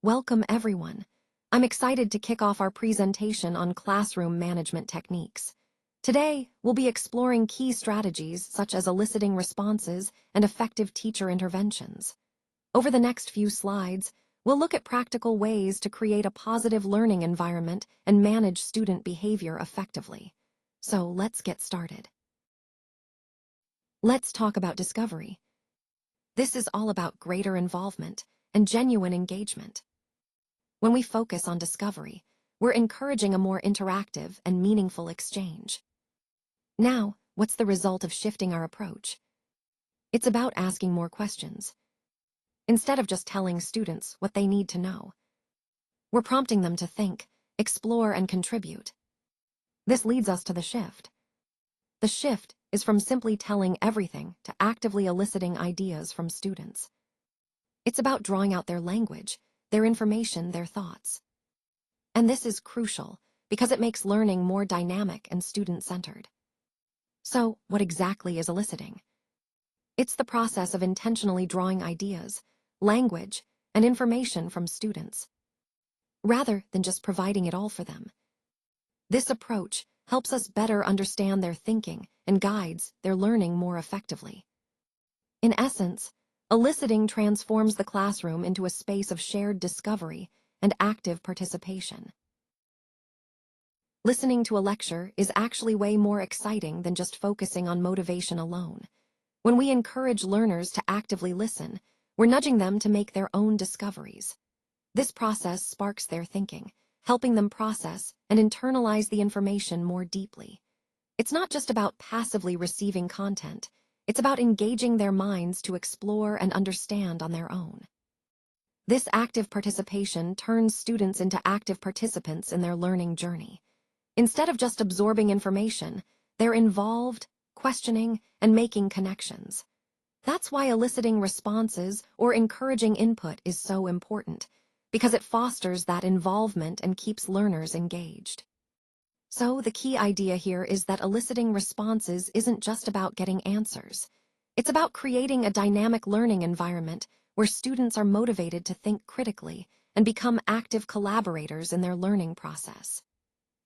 Welcome everyone. I'm excited to kick off our presentation on classroom management techniques. Today, we'll be exploring key strategies such as eliciting responses and effective teacher interventions. Over the next few slides, we'll look at practical ways to create a positive learning environment and manage student behavior effectively. So let's get started. Let's talk about discovery. This is all about greater involvement and genuine engagement. When we focus on discovery, we're encouraging a more interactive and meaningful exchange. Now, what's the result of shifting our approach? It's about asking more questions. Instead of just telling students what they need to know, we're prompting them to think, explore, and contribute. This leads us to the shift. The shift is from simply telling everything to actively eliciting ideas from students. It's about drawing out their language, their information, their thoughts. And this is crucial because it makes learning more dynamic and student-centered. So, what exactly is eliciting? It's the process of intentionally drawing ideas, language, and information from students, rather than just providing it all for them. This approach helps us better understand their thinking and guides their learning more effectively. In essence, eliciting transforms the classroom into a space of shared discovery and active participation. Listening to a lecture is actually way more exciting than just focusing on motivation alone. When we encourage learners to actively listen, we're nudging them to make their own discoveries. This process sparks their thinking, helping them process and internalize the information more deeply. It's not just about passively receiving content. It's about engaging their minds to explore and understand on their own. This active participation turns students into active participants in their learning journey. Instead of just absorbing information, they're involved, questioning, and making connections. That's why eliciting responses or encouraging input is so important, because it fosters that involvement and keeps learners engaged. So the key idea here is that eliciting responses isn't just about getting answers. It's about creating a dynamic learning environment where students are motivated to think critically and become active collaborators in their learning process.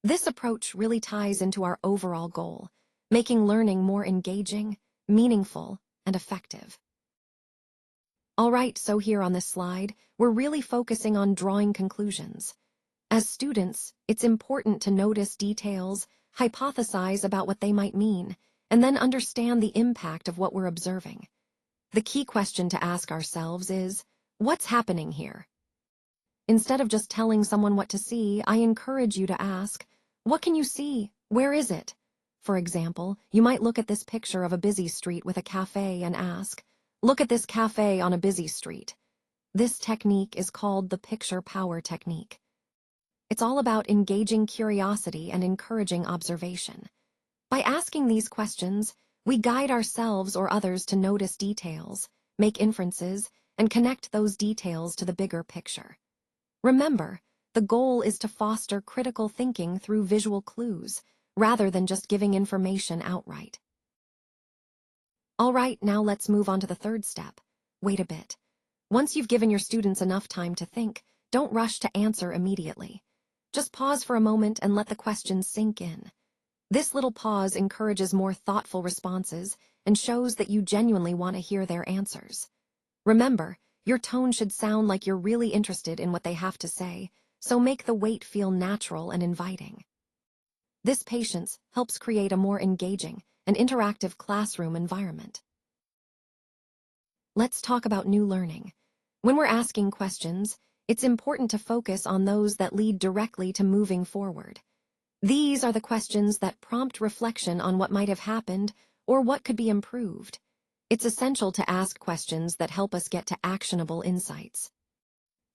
This approach really ties into our overall goal, making learning more engaging, meaningful, and effective. All right, so here on this slide, we're really focusing on drawing conclusions. As students, it's important to notice details, hypothesize about what they might mean, and then understand the impact of what we're observing. The key question to ask ourselves is, what's happening here? Instead of just telling someone what to see, I encourage you to ask, what can you see? Where is it? For example, you might look at this picture of a busy street with a cafe and ask, look at this cafe on a busy street. This technique is called the picture power technique. It's all about engaging curiosity and encouraging observation. By asking these questions, we guide ourselves or others to notice details, make inferences, and connect those details to the bigger picture. Remember, the goal is to foster critical thinking through visual clues, rather than just giving information outright. All right, now let's move on to the third step. Wait a bit. Once you've given your students enough time to think, don't rush to answer immediately. Just pause for a moment and let the questions sink in. This little pause encourages more thoughtful responses and shows that you genuinely want to hear their answers. Remember, your tone should sound like you're really interested in what they have to say, so make the wait feel natural and inviting. This patience helps create a more engaging and interactive classroom environment. Let's talk about new learning. When we're asking questions, it's important to focus on those that lead directly to moving forward. These are the questions that prompt reflection on what might have happened or what could be improved. It's essential to ask questions that help us get to actionable insights.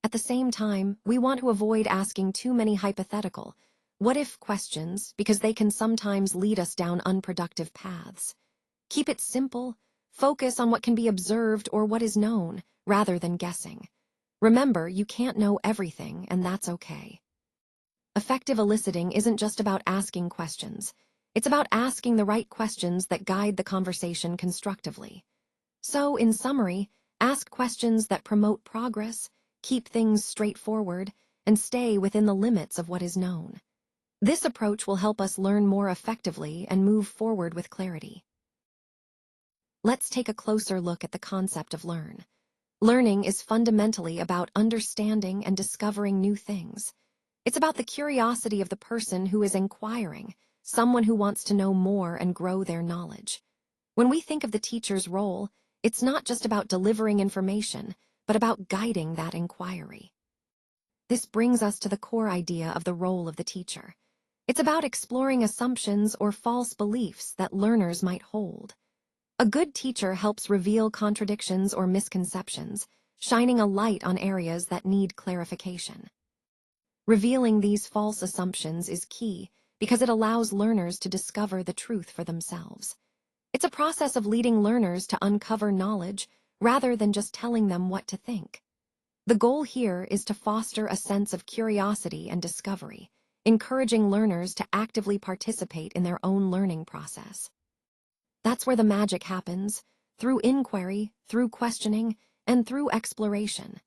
At the same time, we want to avoid asking too many hypothetical, what-if questions because they can sometimes lead us down unproductive paths. Keep it simple, focus on what can be observed or what is known, rather than guessing. Remember, you can't know everything, and that's okay. Effective eliciting isn't just about asking questions. It's about asking the right questions that guide the conversation constructively. So, in summary, ask questions that promote progress, keep things straightforward, and stay within the limits of what is known. This approach will help us learn more effectively and move forward with clarity. Let's take a closer look at the concept of learn. Learning is fundamentally about understanding and discovering new things. It's about the curiosity of the person who is inquiring, someone who wants to know more and grow their knowledge. When we think of the teacher's role, it's not just about delivering information, but about guiding that inquiry. This brings us to the core idea of the role of the teacher. It's about exploring assumptions or false beliefs that learners might hold. A good teacher helps reveal contradictions or misconceptions, shining a light on areas that need clarification. Revealing these false assumptions is key because it allows learners to discover the truth for themselves. It's a process of leading learners to uncover knowledge rather than just telling them what to think. The goal here is to foster a sense of curiosity and discovery, encouraging learners to actively participate in their own learning process. That's where the magic happens, through inquiry, through questioning, and through exploration.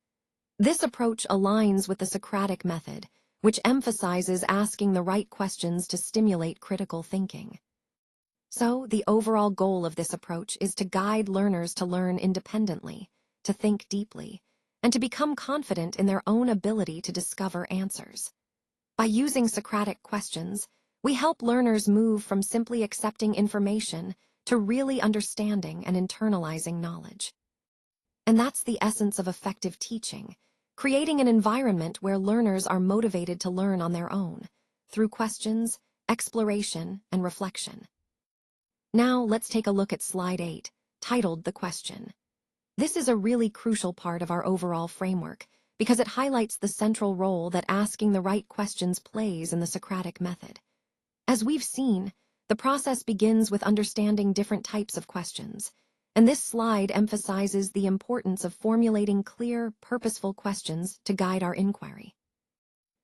This approach aligns with the Socratic method, which emphasizes asking the right questions to stimulate critical thinking. So, the overall goal of this approach is to guide learners to learn independently, to think deeply, and to become confident in their own ability to discover answers. By using Socratic questions, we help learners move from simply accepting information to really understanding and internalizing knowledge. And that's the essence of effective teaching, creating an environment where learners are motivated to learn on their own, through questions, exploration, and reflection. Now let's take a look at Slide 8, titled The Question. This is a really crucial part of our overall framework because it highlights the central role that asking the right questions plays in the Socratic method. As we've seen, the process begins with understanding different types of questions, and this slide emphasizes the importance of formulating clear, purposeful questions to guide our inquiry.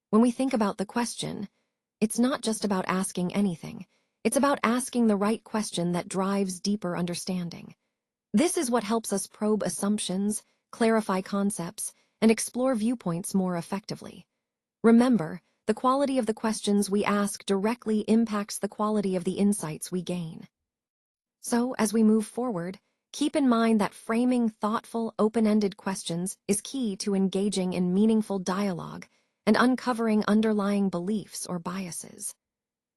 When we think about the question, it's not just about asking anything, it's about asking the right question that drives deeper understanding. This is what helps us probe assumptions, clarify concepts, and explore viewpoints more effectively. Remember, the quality of the questions we ask directly impacts the quality of the insights we gain. So, as we move forward, keep in mind that framing thoughtful, open-ended questions is key to engaging in meaningful dialogue and uncovering underlying beliefs or biases.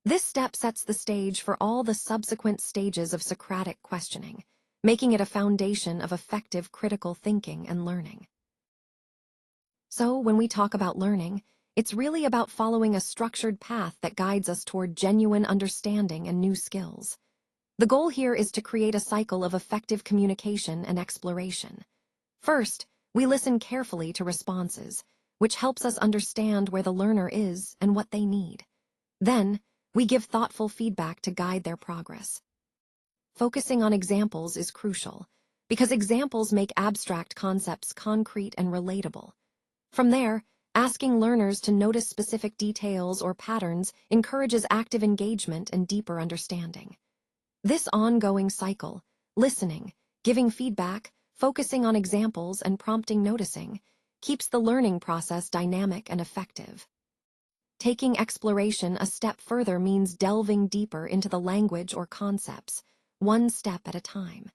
This step sets the stage for all the subsequent stages of Socratic questioning, making it a foundation of effective critical thinking and learning. So, when we talk about learning, it's really about following a structured path that guides us toward genuine understanding and new skills. The goal here is to create a cycle of effective communication and exploration. First, we listen carefully to responses, which helps us understand where the learner is and what they need. Then, we give thoughtful feedback to guide their progress. Focusing on examples is crucial, because examples make abstract concepts concrete and relatable. From there, asking learners to notice specific details or patterns encourages active engagement and deeper understanding. This ongoing cycle, listening, giving feedback, focusing on examples, and prompting noticing, keeps the learning process dynamic and effective. Taking exploration a step further means delving deeper into the language or concepts, one step at a time.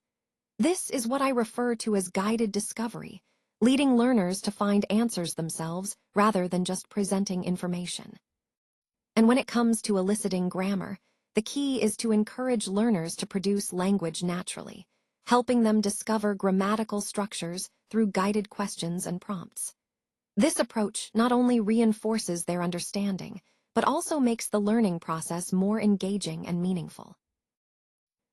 This is what I refer to as guided discovery, leading learners to find answers themselves rather than just presenting information. And when it comes to eliciting grammar, the key is to encourage learners to produce language naturally, helping them discover grammatical structures through guided questions and prompts. This approach not only reinforces their understanding, but also makes the learning process more engaging and meaningful.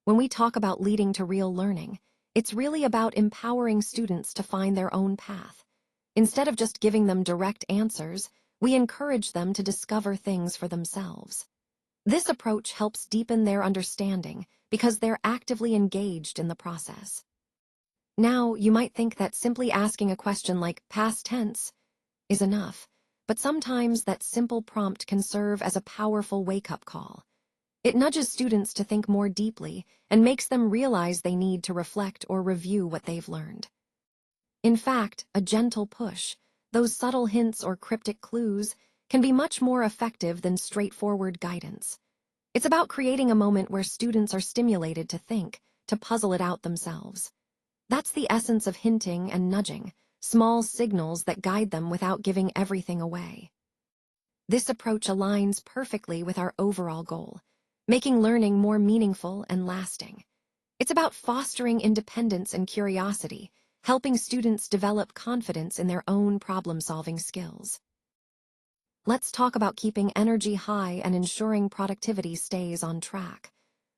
When we talk about leading to real learning, it's really about empowering students to find their own path. Instead of just giving them direct answers, we encourage them to discover things for themselves. This approach helps deepen their understanding because they're actively engaged in the process. Now, you might think that simply asking a question like past tense is enough, but sometimes that simple prompt can serve as a powerful wake-up call. It nudges students to think more deeply and makes them realize they need to reflect or review what they've learned. In fact, a gentle push, Those subtle hints or cryptic clues can be much more effective than straightforward guidance. It's about creating a moment where students are stimulated to think, to puzzle it out themselves. That's the essence of hinting and nudging, small signals that guide them without giving everything away. This approach aligns perfectly with our overall goal, making learning more meaningful and lasting. It's about fostering independence and curiosity, helping students develop confidence in their own problem-solving skills. Let's talk about keeping energy high and ensuring productivity stays on track.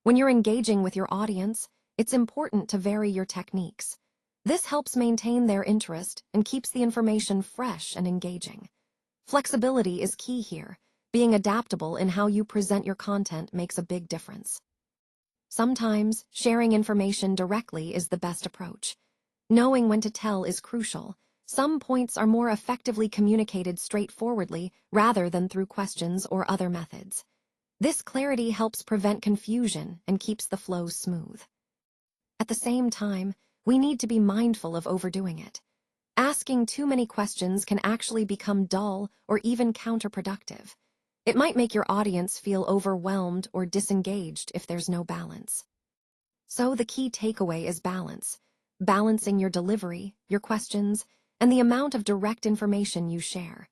When you're engaging with your audience, it's important to vary your techniques. This helps maintain their interest and keeps the information fresh and engaging. Flexibility is key here. Being adaptable in how you present your content makes a big difference. Sometimes, sharing information directly is the best approach. Knowing when to tell is crucial. Some points are more effectively communicated straightforwardly rather than through questions or other methods. This clarity helps prevent confusion and keeps the flow smooth. At the same time, we need to be mindful of overdoing it. Asking too many questions can actually become dull or even counterproductive. It might make your audience feel overwhelmed or disengaged if there's no balance. So the key takeaway is balance. Balancing your delivery, your questions, and the amount of direct information you share.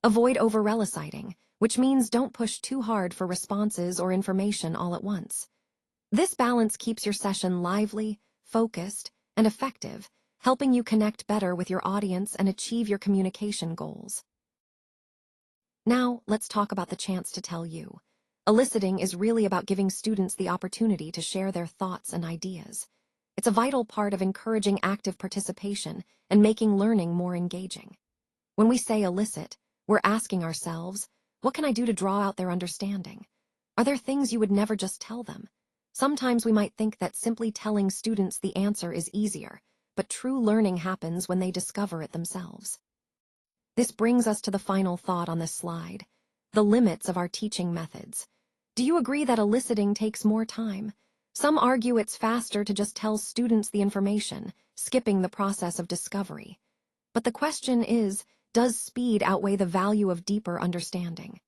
Avoid over-eliciting, which means don't push too hard for responses or information all at once. This balance keeps your session lively, focused, and effective, helping you connect better with your audience and achieve your communication goals. Now, let's talk about the chance to tell you. Eliciting is really about giving students the opportunity to share their thoughts and ideas. It's a vital part of encouraging active participation and making learning more engaging. When we say elicit, we're asking ourselves, what can I do to draw out their understanding? Are there things you would never just tell them? Sometimes we might think that simply telling students the answer is easier, but true learning happens when they discover it themselves. This brings us to the final thought on this slide, the limits of our teaching methods. Do you agree that eliciting takes more time? Some argue it's faster to just tell students the information, skipping the process of discovery. But the question is, does speed outweigh the value of deeper understanding?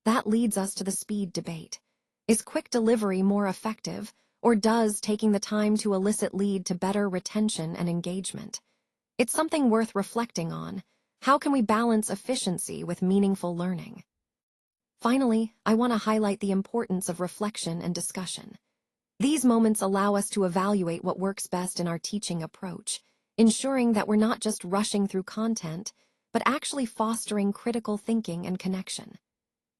That leads us to the speed debate. Is quick delivery more effective, or does taking the time to elicit lead to better retention and engagement? It's something worth reflecting on. How can we balance efficiency with meaningful learning? Finally, I want to highlight the importance of reflection and discussion. These moments allow us to evaluate what works best in our teaching approach, ensuring that we're not just rushing through content, but actually fostering critical thinking and connection.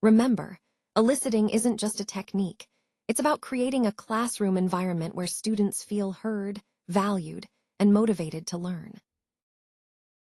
Remember, eliciting isn't just a technique. It's about creating a classroom environment where students feel heard, valued, and motivated to learn.